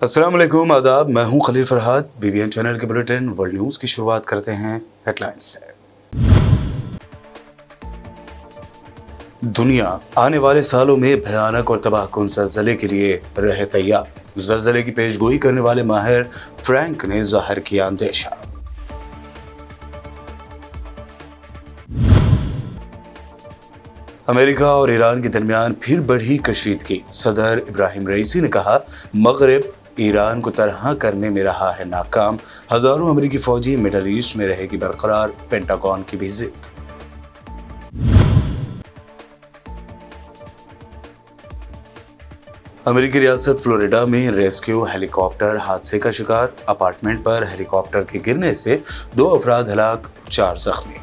अस्सलाम वालेकुम, आदाब। मैं हूं खलील फरहाद। बीबीएन चैनल के बुलेटिन वर्ल्ड न्यूज़ की शुरुआत करते हैं हेडलाइंस से। दुनिया आने वाले सालों में भयानक और तबाहकुन ज़लज़ले के लिए रहे तैयार। ज़लज़ले की पेशगोई करने वाले माहिर फ्रैंक ने ज़ाहिर किया अंदेशा। अमेरिका और ईरान के दरमियान फिर बढ़ी कशीदगी। सदर इब्राहिम रईसी ने कहा, मगरिब ईरान को तरह करने में रहा है नाकाम। हजारों अमेरिकी फौजी मिडल ईस्ट में रहेगी बरकरार, पेंटागन की भी जिद। अमेरिकी रियासत फ्लोरिडा में रेस्क्यू हेलीकॉप्टर हादसे का शिकार। अपार्टमेंट पर हेलीकॉप्टर के गिरने से 2 अफराद हलाक, 4 जख्मी।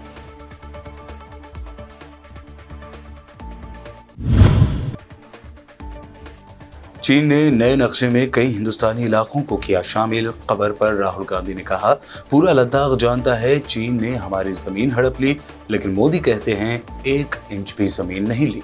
चीन ने नए नक्शे में कई हिंदुस्तानी इलाकों को किया शामिल। खबर पर राहुल गांधी ने कहा, पूरा लद्दाख जानता है चीन ने हमारी जमीन हड़प ली, लेकिन मोदी कहते हैं 1 इंच भी जमीन नहीं ली।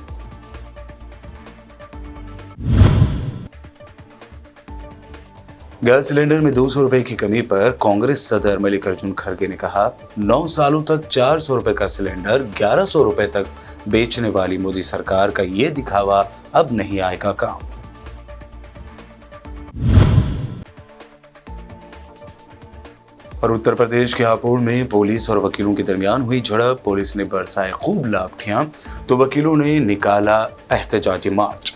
गैस सिलेंडर में 200 रुपए की कमी पर कांग्रेस सदर मल्लिकार्जुन खड़गे ने कहा, 9 सालों तक 400 रुपए का सिलेंडर 1100 रुपए तक बेचने वाली मोदी सरकार का ये दिखावा अब नहीं आएगा काम। और उत्तर प्रदेश के हापुड़ में पुलिस और वकीलों के दरमियान हुई झड़प। पुलिस ने बरसाए खूब लाठियां तो वकीलों ने निकाला एहतजाजी मार्च।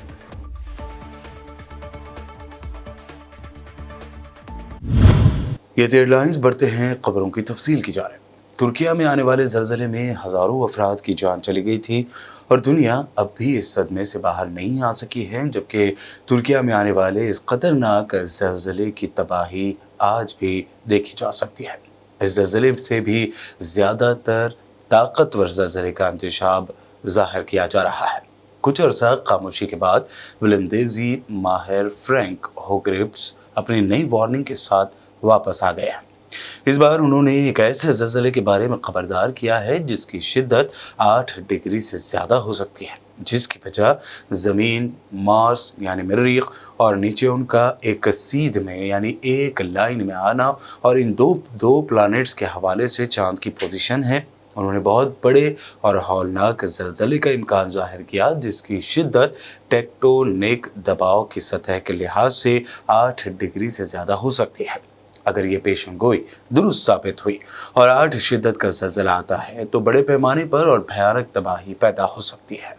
ये हेडलाइंस बढ़ते हैं खबरों की तफसील की जानिब। तुर्किया में आने वाले ज़लज़ले में हजारों अफराद की जान चली गई थी और दुनिया अब भी इस सदमे से बाहर नहीं आ सकी है, जबकि तुर्किया में आने वाले इस खतरनाक ज़लज़ले की तबाही आज भी देखी जा सकती है। इस ज़लज़ले से भी ज़्यादातर ताकतवर ज़लज़ले का इंतशाब ज़ाहिर किया जा रहा है। कुछ अरसा खामोशी के बाद वलंदेजी माहिर फ्रैंक होगरिब्स अपनी नई वार्निंग के साथ वापस आ गए हैं। इस बार उन्होंने एक ऐसे ज़लज़ले के बारे में खबरदार किया है जिसकी शिद्दत 8 डिग्री से ज़्यादा हो सकती है, जिसकी वजह ज़मीन, मार्स यानी मरीख और नीचे उनका एक सीध में यानी एक लाइन में आना और इन दो प्लैनेट्स के हवाले से चांद की पोजीशन है। उन्होंने बहुत बड़े और हौलनाक ज़लज़ले का इम्कान ज़ाहिर किया जिसकी शिद्दत टेक्टोनिक दबाव की सतह के लिहाज से 8 डिग्री से ज़्यादा हो सकती है। अगर ये पेशेनगोई दुरुस्त साबित हुई और 8 शिद्दत का ज़लज़ला आता है तो बड़े पैमाने पर और भयानक तबाही पैदा हो सकती है।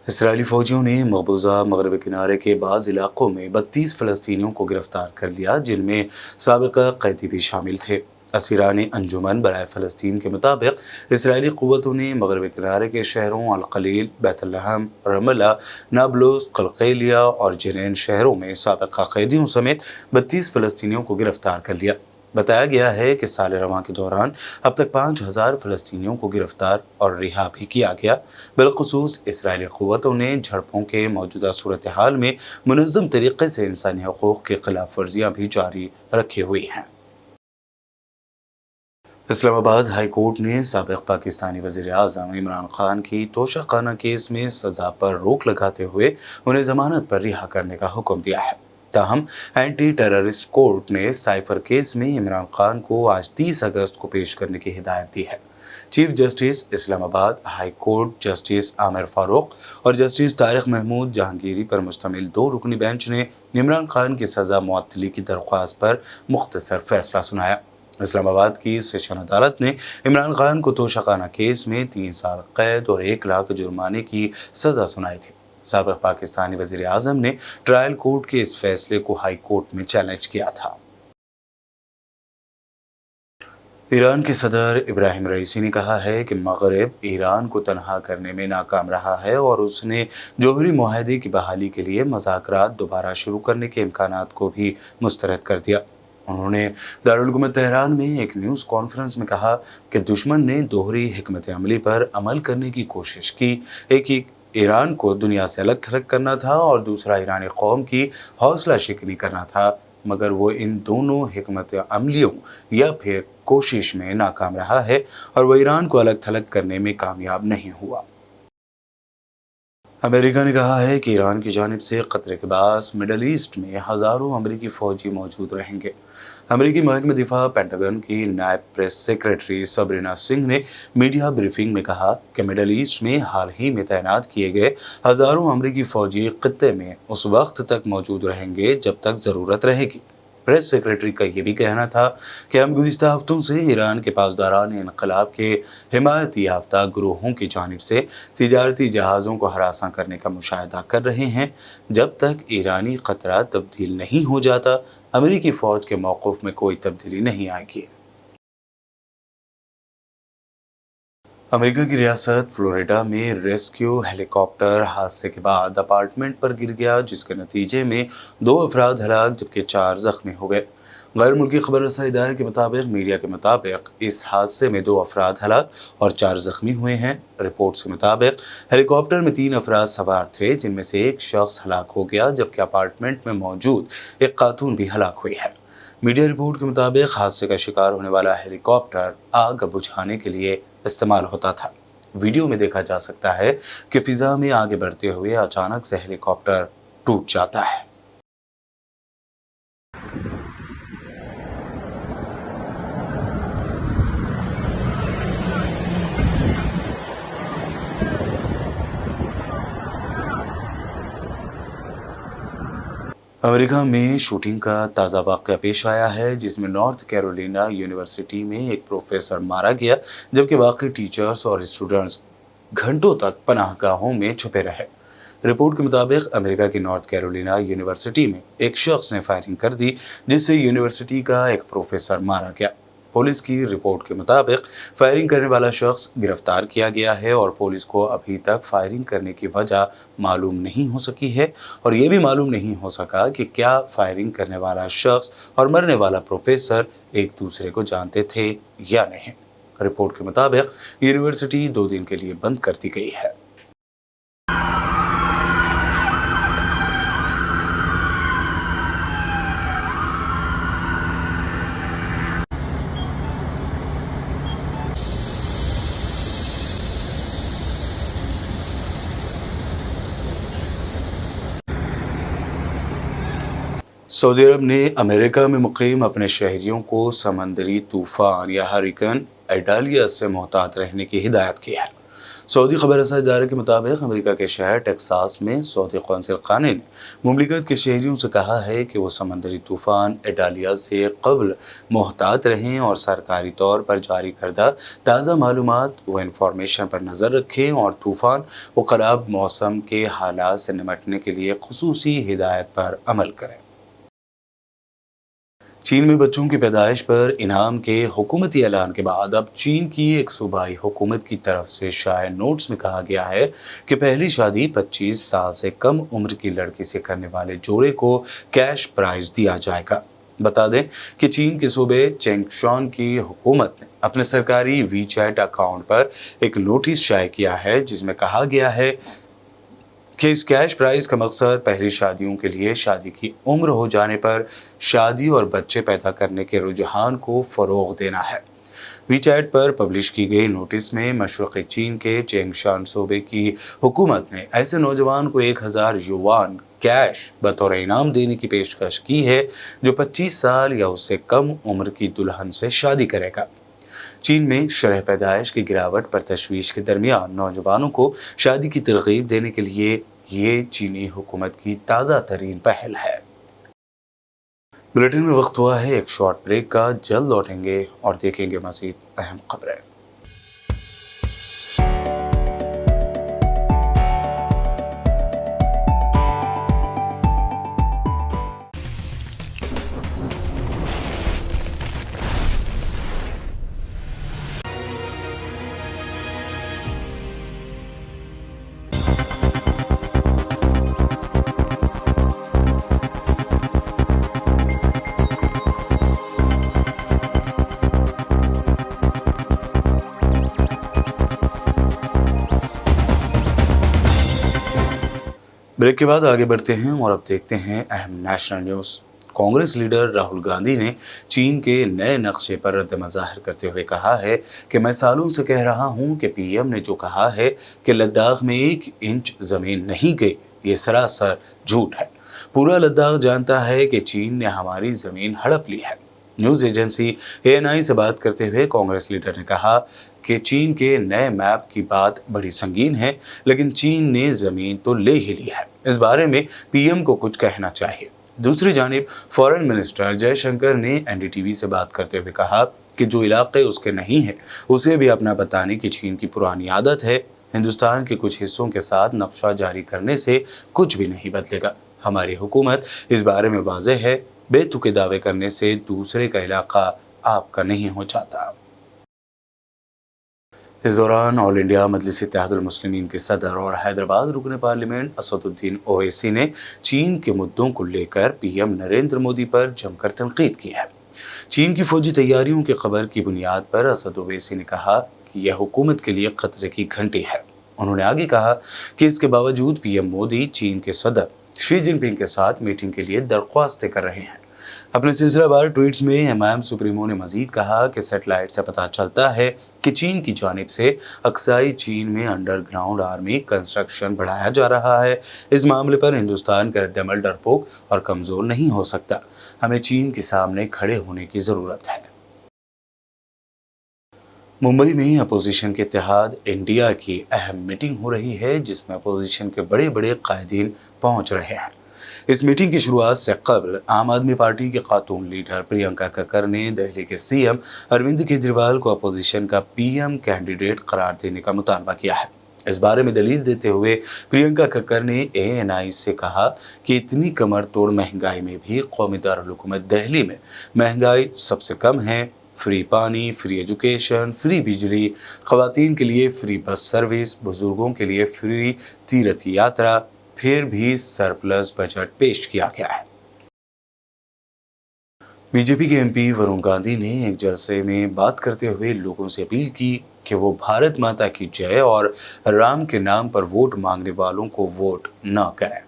इसराइली फौजियों ने मकबूजा मगरबी किनारे के बाज़ इलाकों में 32 फ़लस्तीनियों को गिरफ्तार कर लिया, जिनमें साबिक़ा कैदी भी शामिल थे। असीरानी अंजुमन बराए फ़लस्तीन के मुताबिक इसराइली क़ुव्वतों ने मगरबी किनारे के शहरों अल-खलील, बैतलहम, रमल्ला, नाब्लुस, कलक़ेलिया और जिनेन शहरों में साबिक़ा कैदियों समेत 32 फ़लस्तीनियों को गिरफ्तार कर लिया। बताया गया है कि साल रवां के दौरान अब तक 5000 फ़लस्तीनियों को गिरफ्तार और रिहा भी किया गया। बिलख़ुसूस इसराइली क़ुव्वतों ने झड़पों के मौजूदा सूरत हाल में मुनज़्ज़म तरीक़े से इंसानी हक़ूक़ की खिलाफ वर्जियाँ भी जारी रखी हुई हैं। इस्लामाबाद हाई कोर्ट ने साबिक़ पाकिस्तानी वज़ीर आज़म इमरान खान की तोशाखाना केस में सज़ा पर रोक लगाते हुए उन्हें ज़मानत पर रिहा करने का हुक्म दिया है। ताहम एंटी टेररिस्ट कोर्ट ने साइफर केस में इमरान खान को आज 30 अगस्त को पेश करने की हिदायत दी है। Chief justice Islamabad high court justice Aamir Farooq और जस्टिस तारिक महमूद जहांगीरी पर मुश्तमिल 2 रुकनी बेंच ने इमरान खान की सज़ा मुअत्तली की दरख्वास्त पर मुख्तसर फैसला सुनाया। इस्लामाबाद की सेशन अदालत ने इमरान खान को तोशाखाना केस में 3 साल कैद और 1 लाख जुर्माने की सज़ा सुनाई थी। साबिक़ पाकिस्तानी वज़ीर आज़म ने ट्रायल कोर्ट के इस फैसले को हाई कोर्ट में चैलेंज किया था। ईरान के सदर इब्राहिम रईसी ने कहा है कि मगरिब ईरान को तनहा करने में नाकाम रहा है और उसने जौहरी मुआहदे की बहाली के लिए मज़ाकरात दोबारा शुरू करने के इम्कानात को भी मुस्तरद कर दिया। उन्होंने दारुल हुकूमत तेहरान में एक न्यूज़ कॉन्फ्रेंस में कहा कि दुश्मन ने दोहरी हिकमत अमली पर अमल करने की कोशिश की, ईरान को दुनिया से अलग थलग करना था और दूसरा ईरानी कौम की हौसला शिकनी करना था, मगर वो इन दोनों हिकमत अमलियों या फिर कोशिश में नाकाम रहा है और वो ईरान को अलग थलग करने में कामयाब नहीं हुआ। अमेरिका ने कहा है कि ईरान की जानिब से खतरे के बायस मिडल ईस्ट में हज़ारों अमरीकी फ़ौजी मौजूद रहेंगे। अमरीकी महकमे दिफा पेंटागन की नायब प्रेस सेक्रेटरी सबरीना सिंह ने मीडिया ब्रीफिंग में कहा कि मिडल ईस्ट में हाल ही में तैनात किए गए हज़ारों अमरीकी फ़ौजी खित्ते में उस वक्त तक मौजूद रहेंगे जब तक ज़रूरत रहेगी। प्रेस सेक्रेटरी का ये भी कहना था कि हम गुज़िश्ता हफ्तों से ईरान के पासदारान इनकलाब के हिमायती याफ्ता ग्रोहों की जानिब से तिजारती जहाज़ों को हरासा करने का मुशाहिदा कर रहे हैं। जब तक ईरानी ख़तरा तब्दील नहीं हो जाता, अमेरिकी फ़ौज के मौक़िफ़ में कोई तब्दीली नहीं आएगी। अमेरिका की रियासत फ्लोरिडा में रेस्क्यू हेलीकॉप्टर हादसे के बाद अपार्टमेंट पर गिर गया, जिसके नतीजे में 2 अफराद हलाक जबकि 4 जख्मी हो गए। गैर मुल्की खबर रसा इदारे के मुताबिक मीडिया के मुताबिक इस हादसे में 2 अफराद हलाक और 4 जख्मी हुए हैं। रिपोर्ट्स के मुताबिक हेलीकॉप्टर में 3 अफराद सवार थे, जिनमें से एक शख्स हलाक हो गया जबकि अपार्टमेंट में मौजूद एक खातून भी हलाक हुई है। मीडिया रिपोर्ट के मुताबिक हादसे का शिकार होने वाला हेलीकॉप्टर आग बुझाने के लिए इस्तेमाल होता था। वीडियो में देखा जा सकता है कि फिजा में आगे बढ़ते हुए अचानक से हेलीकॉप्टर टूट जाता है। अमेरिका में शूटिंग का ताज़ा वाक़या पेश आया है, जिसमें नॉर्थ कैरोलिना यूनिवर्सिटी में एक प्रोफेसर मारा गया जबकि बाकी टीचर्स और स्टूडेंट्स घंटों तक पनाहगाहों में छुपे रहे। रिपोर्ट के मुताबिक अमेरिका की नॉर्थ कैरोलिना यूनिवर्सिटी में एक शख्स ने फायरिंग कर दी, जिससे यूनिवर्सिटी का एक प्रोफेसर मारा गया। पुलिस की रिपोर्ट के मुताबिक फायरिंग करने वाला शख्स गिरफ्तार किया गया है और पुलिस को अभी तक फायरिंग करने की वजह मालूम नहीं हो सकी है और ये भी मालूम नहीं हो सका कि क्या फायरिंग करने वाला शख्स और मरने वाला प्रोफेसर एक दूसरे को जानते थे या नहीं। रिपोर्ट के मुताबिक यूनिवर्सिटी 2 दिन के लिए बंद कर दी गई है। सऊदी अरब ने अमेरिका में मुकीम अपने शहरियों को समंदरी तूफान या हरिकेन एडालिया से मोहतात रहने की हिदायत की है। सऊदी खबर रसा इदारे के मुताबिक अमेरिका के शहर टेक्सास में सऊदी कौंसिल खाने ने मुमलिकत के शहरियों से कहा है कि वो समंदरी तूफान एडालिया से कबल मोहतात रहें और सरकारी तौर पर जारी करदा ताज़ा मालूमात व इंफॉर्मेशन पर नज़र रखें और तूफ़ान व ख़राब मौसम के हालात से निपटने के लिए खुसूसी हिदायत पर अमल करें। चीन में बच्चों की पैदाइश पर इनाम के हुकूमती ऐलान के बाद अब चीन की एक सूबाई हुकूमत की तरफ से शाये नोट्स में कहा गया है कि पहली शादी 25 साल से कम उम्र की लड़की से करने वाले जोड़े को कैश प्राइज दिया जाएगा। बता दें कि चीन के सूबे चेंगशॉन की हुकूमत ने अपने सरकारी वीचैट अकाउंट पर एक नोटिस शाये किया है, जिसमें कहा गया है कि इस कैश प्राइज का मकसद पहली शादियों के लिए शादी की उम्र हो जाने पर शादी और बच्चे पैदा करने के रुझान को फ़रोग़ देना है। वीचैट पर पब्लिश की गई नोटिस में मशरक़ी चीन के चेंगशान सूबे की हुकूमत ने ऐसे नौजवान को 1000 युआन कैश बतौर इनाम देने की पेशकश की है जो 25 साल या उससे कम उम्र की दुल्हन से शादी करेगा। चीन में शरह पैदाइश की गिरावट पर तशवीश के दरमियान नौजवानों को शादी की तरगीब देने के लिए ये चीनी हुकूमत की ताज़ा तरीन पहल है। बुलेटिन में वक्त हुआ है एक शॉर्ट ब्रेक का, जल्द लौटेंगे और देखेंगे मज़ीद अहम खबरें। ब्रेक के बाद आगे बढ़ते हैं और अब देखते हैं अहम national news. Congress leader Rahul Gandhi ने चीन के नए नक्शे पर रद्द मज़ाहिर करते हुए कहा है कि मैं सालों से कह रहा हूं कि पीएम ने जो कहा है कि लद्दाख में 1 इंच ज़मीन नहीं गई, ये सरासर झूठ है। पूरा लद्दाख जानता है कि चीन ने हमारी ज़मीन हड़प ली है। न्यूज़ एजेंसी ANI से बात करते हुए कांग्रेस लीडर ने कहा कि चीन के नए मैप की बात बड़ी संगीन है, लेकिन चीन ने ज़मीन तो ले ही ली है। इस बारे में पीएम को कुछ कहना चाहिए। दूसरी जानिब फॉरेन मिनिस्टर जयशंकर ने NDTV से बात करते हुए कहा कि जो इलाके उसके नहीं है उसे भी अपना बताने की चीन की पुरानी आदत है। हिंदुस्तान के कुछ हिस्सों के साथ नक्शा जारी करने से कुछ भी नहीं बदलेगा। हमारी हुकूमत इस बारे में वाज़ेह है, बेतुके दावे करने से दूसरे का इलाका आपका नहीं हो जाता। इस दौरान ऑल इंडिया मजलिस-ए-इत्तेहादुल मुस्लिमीन के सदर और हैदराबाद रुकन पार्लियामेंट असदुद्दीन ओवैसी ने चीन के मुद्दों को लेकर पीएम नरेंद्र मोदी पर जमकर तनकीद की है। चीन की फौजी तैयारियों की खबर की बुनियाद पर असद ओवैसी ने कहा कि यह हुकूमत के लिए खतरे की घंटी है। उन्होंने आगे कहा कि इसके बावजूद पीएम मोदी चीन के सदर शी जिनपिंग के साथ मीटिंग के लिए दरख्वास्तें कर रहे हैं। अपने सिलसिलावार ट्वीट्स में एमआईएम सुप्रीमो ने मजीद कहा कि सैटेलाइट से पता चलता है कि चीन की जानिब से अक्साई चीन में अंडरग्राउंड आर्मी कंस्ट्रक्शन बढ़ाया जा रहा है। इस मामले पर हिंदुस्तान का रद्दअमल डरपोक और कमज़ोर नहीं हो सकता। हमें चीन के सामने खड़े होने की ज़रूरत है। मुंबई में अपोजिशन के इत्तेहाद इंडिया की अहम मीटिंग हो रही है, जिसमें अपोजिशन के बड़े बड़े कायदीन पहुंच रहे हैं। इस मीटिंग की शुरुआत से कबल आम आदमी पार्टी के खातून लीडर प्रियंका कक्कर ने दिल्ली के सीएम अरविंद केजरीवाल को अपोजिशन का पीएम कैंडिडेट करार देने का मुतालबा किया है। इस बारे में दलील देते हुए प्रियंका कक्कर ने ANI से कहा कि इतनी कमर तोड़ महंगाई में भी कौमी दारुल-हुकूमत दिल्ली में महंगाई सबसे कम है। फ्री पानी, फ्री एजुकेशन, फ्री बिजली, खवातीन के लिए फ्री बस सर्विस, बुजुर्गों के लिए फ्री तीर्थ यात्रा, फिर भी सरप्लस बजट पेश किया गया है। बीजेपी के MP वरुण गांधी ने एक जलसे में बात करते हुए लोगों से अपील की कि वो भारत माता की जय और राम के नाम पर वोट मांगने वालों को वोट न करें।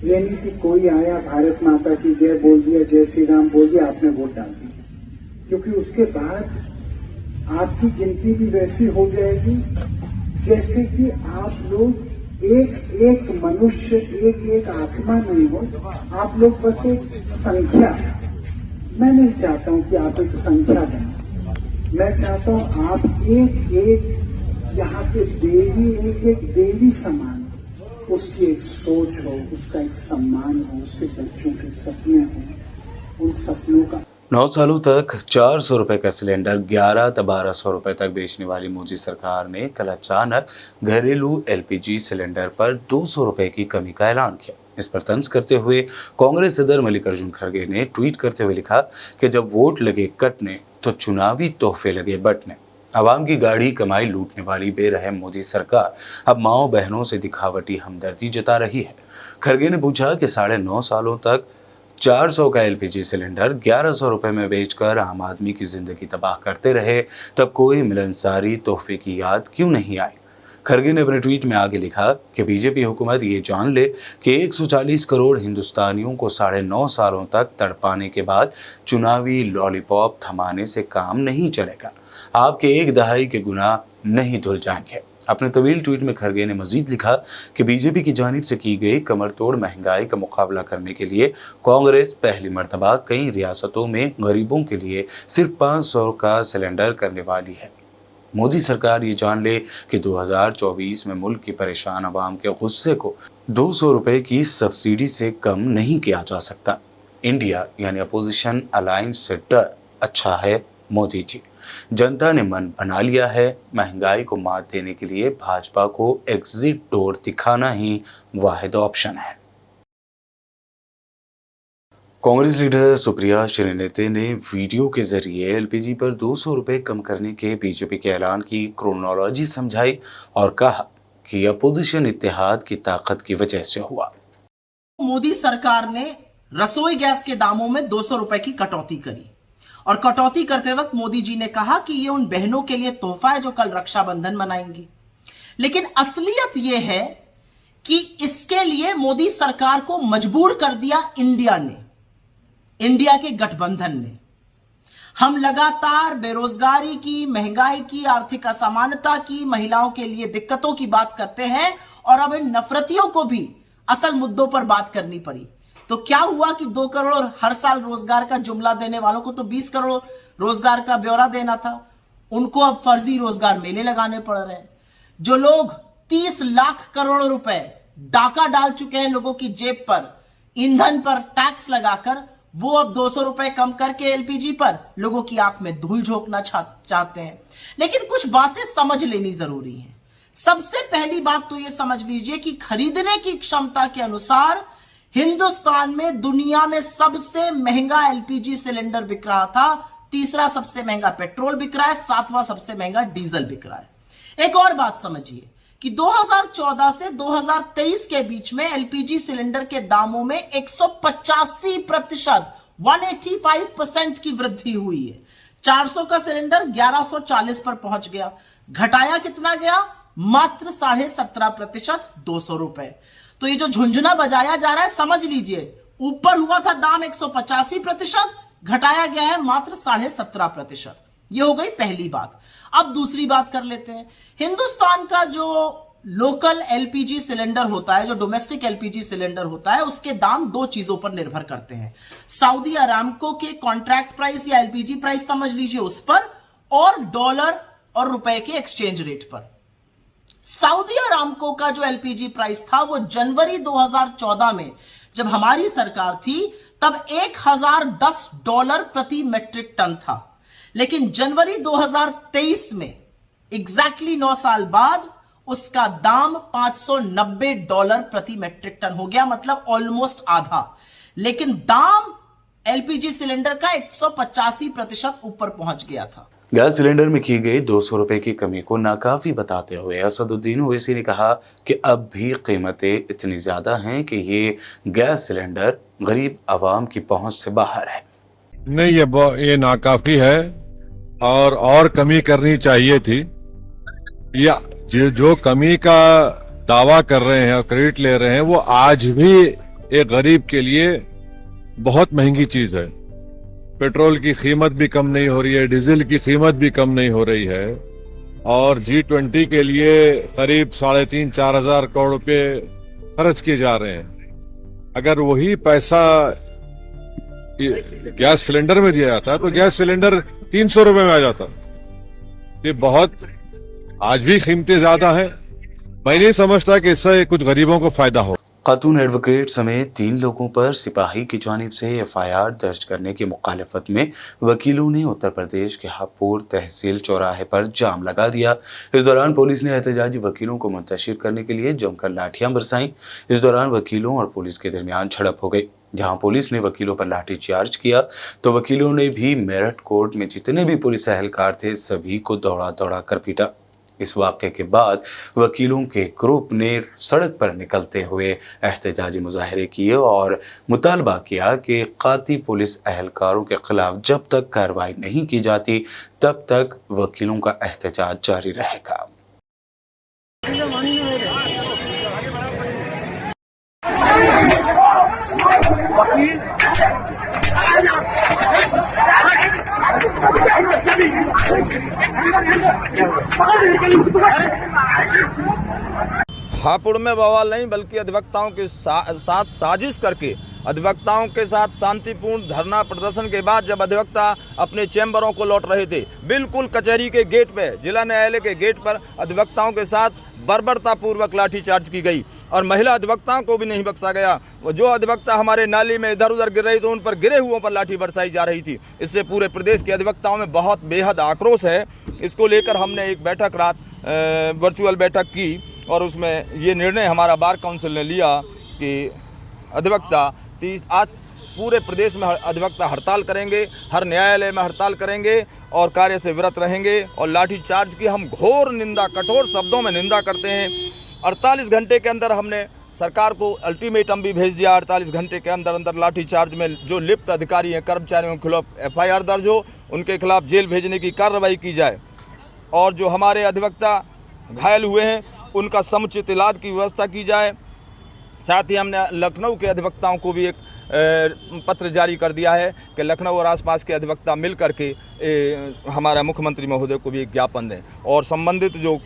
ये नहीं कि कोई आया भारत माता की जय बोल दिया, जय श्री राम बोल दिया, आपने वोट डाल दिया, क्योंकि उसके बाद आपकी गिनती भी वैसी हो जाएगी जैसे कि आप लोग एक एक मनुष्य, एक एक आत्मा नहीं हो, आप लोग बस एक संख्या। मैं नहीं चाहता हूं कि आप एक संख्या बने, मैं चाहता हूं आप एक एक यहाँ के देवी, एक एक देवी समान, उसकी एक सोच हो, उसका एक सम्मान हो, उसके बच्चों के सपने हो, उन सपनों का 9 सालों तक 400 रुपए का सिलेंडर 11 से 1200 रुपए तक बेचने वाली मोदी सरकार ने कल अचानक घरेलू LPG सिलेंडर पर 200 रुपए की कमी का ऐलान किया। इस पर तंज करते हुए कांग्रेस सदर मल्लिकार्जुन खड़गे ने ट्वीट करते हुए लिखा कि जब वोट लगे कटने तो चुनावी तोहफे लगे बंटने। आवाम की गाड़ी कमाई लूटने वाली बेरहम मोदी सरकार अब माओ बहनों से दिखावटी हमदर्दी जता रही है। खड़गे ने पूछा कि 9.5 सालों तक 400 का LPG सिलेंडर 1100 रुपए में बेचकर आम आदमी की जिंदगी तबाह करते रहे, तब कोई मिलनसारी तोहफे की याद क्यों नहीं आई। खड़गे ने अपने ट्वीट में आगे लिखा कि बीजेपी हुकूमत ये जान ले कि 140 करोड़ हिंदुस्तानियों को 9.5 सालों तक तड़पाने के बाद चुनावी लॉलीपॉप थमाने से काम नहीं चलेगा। आपके एक दहाई के गुनाह नहीं धुल जाएंगे। अपने तवील ट्वीट में खड़गे ने मजीद लिखा कि बीजेपी की जानिब से की गई कमर तोड़ महंगाई का मुकाबला करने के लिए कांग्रेस पहली मर्तबा कई रियासतों में गरीबों के लिए सिर्फ 500 का सिलेंडर करने वाली है। मोदी सरकार ये जान ले कि 2024 में मुल्क की परेशान आवाम के गुस्से को 200 रुपए की सब्सिडी से कम नहीं किया जा सकता। इंडिया यानी अपोजिशन अलायंस से डर अच्छा है मोदी जी। जनता ने मन बना लिया है। महंगाई को मात देने के लिए भाजपा को एग्जिट डोर दिखाना ही वाहिद ऑप्शन है। कांग्रेस लीडर सुप्रिया श्रीनेते ने वीडियो के जरिए LPG पर 200 रुपए कम करने के बीजेपी के ऐलान की क्रोनोलॉजी समझाई और कहा कि अपोजिशन इत्तेहाद की ताकत की वजह से हुआ। मोदी सरकार ने रसोई गैस के दामों में 200 रुपए की कटौती करी और कटौती करते वक्त मोदी जी ने कहा कि ये उन बहनों के लिए तोहफा है जो कल रक्षाबंधन मनाएंगी। लेकिन असलियत ये है कि इसके लिए मोदी सरकार को मजबूर कर दिया इंडिया ने, इंडिया के गठबंधन ने। हम लगातार बेरोजगारी की, महंगाई की, आर्थिक असमानता की, महिलाओं के लिए दिक्कतों की बात करते हैं और अब इन नफरतियों को भी असल मुद्दों पर बात करनी पड़ी। तो क्या हुआ कि 2 करोड़ हर साल रोजगार का जुमला देने वालों को तो 20 करोड़ रोजगार का ब्यौरा देना था, उनको अब फर्जी रोजगार मेले लगाने पड़ रहे हैं। जो लोग 30 लाख करोड़ रुपए डाका डाल चुके हैं लोगों की जेब पर, ईंधन पर टैक्स लगाकर, वो अब 200 रुपए कम करके एलपीजी पर लोगों की आंख में धूल झोंकना चाहते हैं। लेकिन कुछ बातें समझ लेनी जरूरी है। सबसे पहली बात तो यह समझ लीजिए कि खरीदने की क्षमता के अनुसार हिंदुस्तान में दुनिया में सबसे महंगा एलपीजी सिलेंडर बिक रहा था, तीसरा सबसे महंगा पेट्रोल बिक रहा है, 7वां सबसे महंगा डीजल बिक रहा है। एक और बात समझिए कि 2014 से 2023 के बीच में एलपीजी सिलेंडर के दामों में 185%, 185% की वृद्धि हुई है। 400 का सिलेंडर 1140 पर पहुंच गया। घटाया कितना गया? मात्र 17.5%, 200 रुपए। तो ये जो झुंझुना बजाया जा रहा है, समझ लीजिए, ऊपर हुआ था दाम 185%, घटाया गया है मात्र 17.5%। ये हो गई पहली बात। अब दूसरी बात कर लेते हैं। हिंदुस्तान का जो लोकल एलपीजी सिलेंडर होता है, जो डोमेस्टिक एलपीजी सिलेंडर होता है, उसके दाम 2 चीजों पर निर्भर करते हैं। सऊदी अरामको के कॉन्ट्रैक्ट प्राइस या एलपीजी प्राइस समझ लीजिए उस पर, और डॉलर और रुपए के एक्सचेंज रेट पर। सऊदी अरामको का जो एलपीजी प्राइस था वो जनवरी 2014 में जब हमारी सरकार थी तब $1010 प्रति मेट्रिक टन था। लेकिन जनवरी 2023 में एग्जैक्टली 9 साल बाद उसका दाम $590 प्रति मेट्रिक टन हो गया, मतलब ऑलमोस्ट आधा। लेकिन दाम एलपीजी सिलेंडर का 185% ऊपर पहुंच गया था। गैस सिलेंडर में की गई 200 रुपए की कमी को नाकाफी बताते हुए असदुद्दीन ओवैसी ने कहा कि अब भी कीमतें इतनी ज्यादा हैं कि ये गैस सिलेंडर गरीब आवाम की पहुंच से बाहर है। नहीं, ये नाकाफी है और कमी करनी चाहिए थी। या जो कमी का दावा कर रहे हैं और क्रेडिट ले रहे हैं, वो आज भी एक गरीब के लिए बहुत महंगी चीज है। पेट्रोल की कीमत भी कम नहीं हो रही है, डीजल की कीमत भी कम नहीं हो रही है, और G20 के लिए करीब 3,500-4 हजार करोड़ रुपए खर्च किए जा रहे हैं। अगर वही पैसा गैस सिलेंडर में दिया जाता तो गैस सिलेंडर 300 रुपए में आ जाता। ये बहुत आज भी कीमतें ज्यादा है। मैं नहीं समझता कि इससे कुछ गरीबों को फायदा हो। खातून एडवोकेट समेत 3 लोगों पर सिपाही की जानिब से एफआईआर दर्ज करने की मुखालफत में वकीलों ने उत्तर प्रदेश के हापुड़ तहसील चौराहे पर जाम लगा दिया। इस दौरान पुलिस ने एहतजाजी वकीलों को मुंतशिर करने के लिए जमकर लाठियां बरसाई। इस दौरान वकीलों और पुलिस के दरमियान झड़प हो गई। जहां पुलिस ने वकीलों पर लाठीचार्ज किया तो वकीलों ने भी मेरठ कोर्ट में जितने भी पुलिस एहलकार थे सभी को दौड़ा दौड़ा कर पीटा। इस वाक़े के बाद वकीलों के ग्रुप ने सड़क पर निकलते हुए एहतजाजी मुजाहरे किए और मुतालबा किया कि काती पुलिस एहलकारों के खिलाफ जब तक कार्रवाई नहीं की जाती तब तक वकीलों का एहतजाज जारी रहेगा। हापुड़ में बवाल नहीं बल्कि अधिवक्ताओं के साथ साजिश करके अधिवक्ताओं के साथ शांतिपूर्ण धरना प्रदर्शन के बाद जब अधिवक्ता अपने चैम्बरों को लौट रहे थे, बिल्कुल कचहरी के गेट पे, जिला न्यायालय के गेट पर अधिवक्ताओं के साथ बर्बरतापूर्वक लाठीचार्ज की गई और महिला अधिवक्ताओं को भी नहीं बख्शा गया। जो अधिवक्ता हमारे नाली में इधर उधर गिर रही तो उन पर गिरे हुओं पर लाठी बरसाई जा रही थी। इससे पूरे प्रदेश के अधिवक्ताओं में बहुत बेहद आक्रोश है। इसको लेकर हमने एक बैठक रात वर्चुअल बैठक की और उसमें ये निर्णय हमारा बार काउंसिल ने लिया कि अधिवक्ता आज पूरे प्रदेश में अधिवक्ता हड़ताल करेंगे, हर न्यायालय में हड़ताल करेंगे और कार्य से विरत रहेंगे। और लाठीचार्ज की हम घोर निंदा, कठोर शब्दों में निंदा करते हैं। 48 घंटे के अंदर हमने सरकार को अल्टीमेटम भी भेज दिया। 48 घंटे के अंदर अंदर लाठीचार्ज में जो लिप्त अधिकारी हैं, कर्मचारियों के खिलाफ FIR दर्ज हो, उनके खिलाफ जेल भेजने की कार्रवाई की जाए और जो हमारे अधिवक्ता घायल हुए हैं उनका समुचित इलाज की व्यवस्था की जाए साथ ही हमने लखनऊ के अधिवक्ताओं को भी एक पत्र जारी कर दिया है कि लखनऊ और आसपास के अधिवक्ता मिल करके हमारा मुख्यमंत्री महोदय को भी एक ज्ञापन दें और संबंधित जो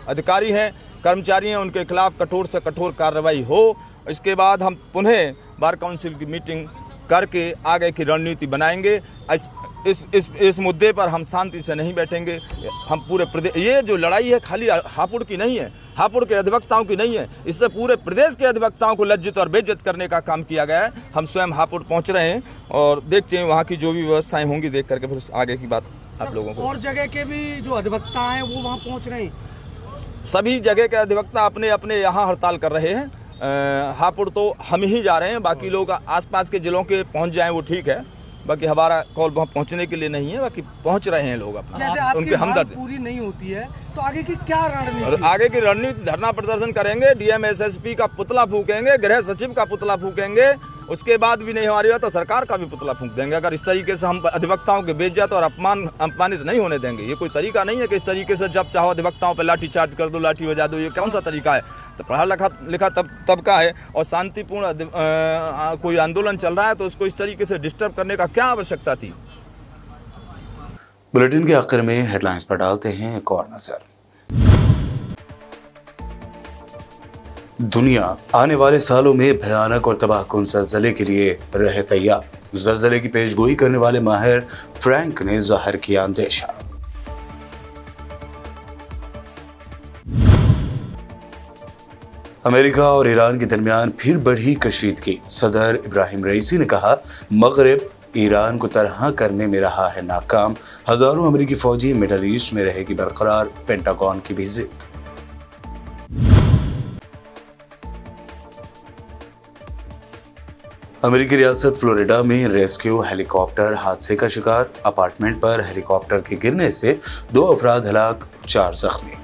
अधिकारी हैं, कर्मचारी हैं, उनके खिलाफ कठोर से कठोर कार्रवाई हो। इसके बाद हम पुनः बार काउंसिल की मीटिंग करके आगे की रणनीति बनाएंगे। इस मुद्दे पर हम शांति से नहीं बैठेंगे। हम पूरे प्रदेश, ये जो लड़ाई है खाली हापुड़ की नहीं है, हापुड़ के अधिवक्ताओं की नहीं है, इससे पूरे प्रदेश के अधिवक्ताओं को लज्जित और बेइज्जत करने का काम किया गया है। हम स्वयं हापुड़ पहुंच रहे हैं और देखते हैं वहाँ की जो भी व्यवस्थाएं होंगी, देख करके फिर आगे की बात आप लोगों को। और जगह के भी जो अधिवक्ता हैं वो वहाँ पहुँच रहे हैं। सभी जगह के अधिवक्ता अपने अपने यहाँ हड़ताल कर रहे हैं। हापुड़ तो हम ही जा रहे हैं, बाकी लोग आसपास के जिलों के पहुंच जाएं वो ठीक है, बाकी हमारा कॉल वहाँ पहुंचने के लिए नहीं है, बाकी पहुंच रहे हैं लोग अपने। जैसे आपकी उनके हमदर्द पूरी नहीं होती है तो आगे की क्या रणनीति? और आगे की रणनीति धरना प्रदर्शन करेंगे, डीएम एसएसपी का पुतला फूकेंगे, गृह सचिव का पुतला फूकेंगे, उसके बाद भी नहीं हमारी बात तो सरकार का भी पुतला फूंक देंगे। अगर इस तरीके से हम अधिवक्ताओं के बेइज्जत और अपमानित नहीं होने देंगे। ये कोई तरीका नहीं है कि इस तरीके से जब चाहो अधिवक्ताओं पर लाठी चार्ज कर दो, लाठी बजा दो। ये कौन सा तरीका है? तो पढ़ा लिखा तबका है और शांतिपूर्ण कोई आंदोलन चल रहा है तो उसको इस तरीके से डिस्टर्ब करने का क्या आवश्यकता थी? बुलेटिन के आखिर में हेडलाइंस पर डालते हैं एक और नजर। दुनिया आने वाले सालों में भयानक और तबाहकुन ज़लज़ले के लिए रहे तैयार। ज़लज़ले की पेशगोई करने वाले माहिर फ्रैंक ने ज़ाहिर किया अंदेशा। अमेरिका और ईरान के दरमियान फिर बढ़ी कशीदगी। सदर इब्राहिम रईसी ने कहा, मगरिब ईरान को तरह करने में रहा है नाकाम। हजारों अमेरिकी फौजी मिडल ईस्ट में रहेगी बरकरार, पेंटागन की भी जिद। अमेरिकी रियासत फ्लोरिडा में रेस्क्यू हेलीकॉप्टर हादसे का शिकार। अपार्टमेंट पर हेलीकॉप्टर के गिरने से 2 अफराद हलाक, 4 जख्मी।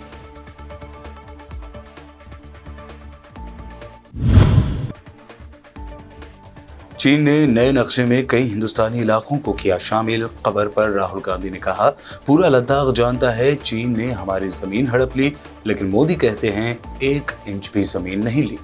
चीन ने नए नक्शे में कई हिंदुस्तानी इलाकों को किया शामिल। खबर पर राहुल गांधी ने कहा, पूरा लद्दाख जानता है चीन ने हमारी जमीन हड़प ली, लेकिन मोदी कहते हैं 1 इंच भी जमीन नहीं ली।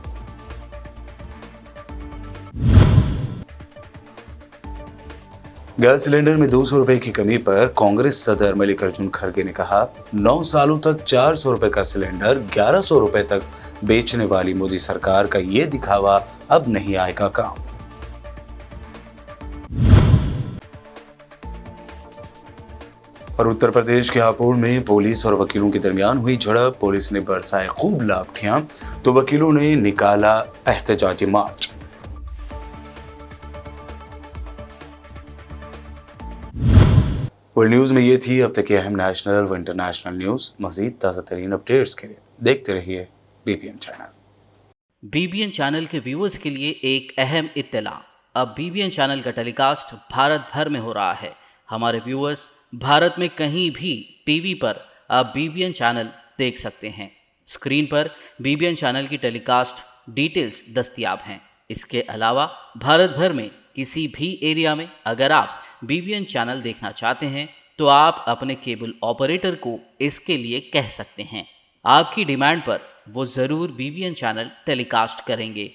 गैस सिलेंडर में 200 रुपए की कमी पर कांग्रेस सदर मल्लिकार्जुन खड़गे ने कहा, 9 सालों तक 400 रुपए का सिलेंडर 1100 रुपए तक बेचने वाली मोदी सरकार का ये दिखावा अब नहीं आएगा काम। और उत्तर प्रदेश के हापुड़ में पुलिस और वकीलों के दरमियान हुई झड़प। पुलिस ने बरसाए खूब लाठियां तो वकीलों ने निकाला एहतजाजी मार्च। वर्ल्ड न्यूज में ये थी अब तक की अहम नेशनल व इंटरनेशनल न्यूज। मजीद ताज़ा तरीन अपडेट्स के लिए देखते रहिए बीबीएन चैनल। बीबीएन चैनल के व्यूअर्स के लिए एक अहम इत्तला, अब बीबीएन चैनल का टेलीकास्ट भारत भर में हो रहा है। हमारे व्यूअर्स भारत में कहीं भी टीवी पर आप बीबीएन चैनल देख सकते हैं। स्क्रीन पर बीबीएन चैनल की टेलीकास्ट डिटेल्स दस्तयाब हैं। इसके अलावा भारत भर में किसी भी एरिया में अगर आप बीबीएन चैनल देखना चाहते हैं तो आप अपने केबल ऑपरेटर को इसके लिए कह सकते हैं। आपकी डिमांड पर वो ज़रूर बीबीएन चैनल टेलीकास्ट करेंगे,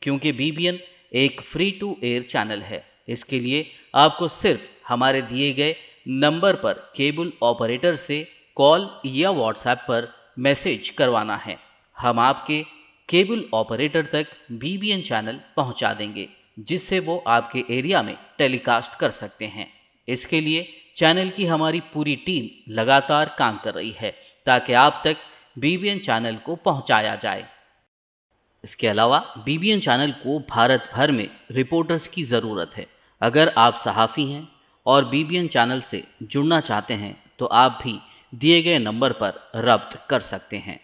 क्योंकि बीबीएन एक फ्री टू एयर चैनल है। इसके लिए आपको सिर्फ हमारे दिए गए नंबर पर केबल ऑपरेटर से कॉल या व्हाट्सएप पर मैसेज करवाना है। हम आपके केबल ऑपरेटर तक बीबीएन चैनल पहुंचा देंगे, जिससे वो आपके एरिया में टेलीकास्ट कर सकते हैं। इसके लिए चैनल की हमारी पूरी टीम लगातार काम कर रही है ताकि आप तक बीबीएन चैनल को पहुंचाया जाए। इसके अलावा बीबीएन चैनल को भारत भर में रिपोर्टर्स की ज़रूरत है। अगर आप सहाफ़ी हैं और बीबीएन चैनल से जुड़ना चाहते हैं तो आप भी दिए गए नंबर पर रब्त कर सकते हैं।